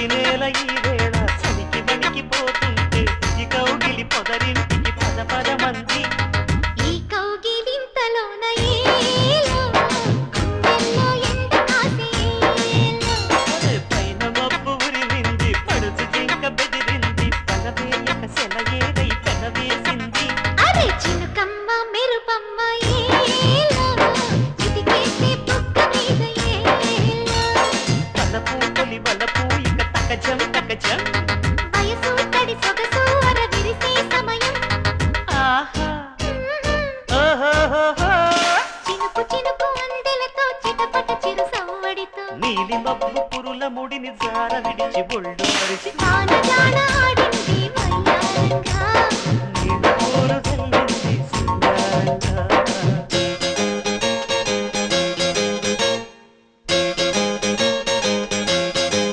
చలి నేల ఈ వేళ చలికి వణికిపోతుంటే ఈ కౌగిలి పొదరింటికి పద పదమంది ఈ కౌగిలింతలోన ఏలో గుండెల్లో ఎండ కాసేలో పైన మబ్బు ఉరిమింది పడుచు జింక బెదిరింది పగవేయక సెలయేరై పెనవేసింది అరే చినుకమ్మ మెరుపమ్మ ఏలో చిటికేసే బుగ్గ మీద ఏలో తలపు తొలి వలపు ఇక తకజం తకజం వయసు తడి సొగసు అర విరిసే సమయం ఆహా ఓహోహోహో చినుకు చినుకు అందెలతో చిటపట చిరు సవ్వడితో నీలి మబ్బు పురుల ముడిని జార విడిచి ఒళ్ళు మరిచి వాన జాన ఆడింది వయ్యారంగా నీళ్ళ ఊరు చల్లింది సుందరంగా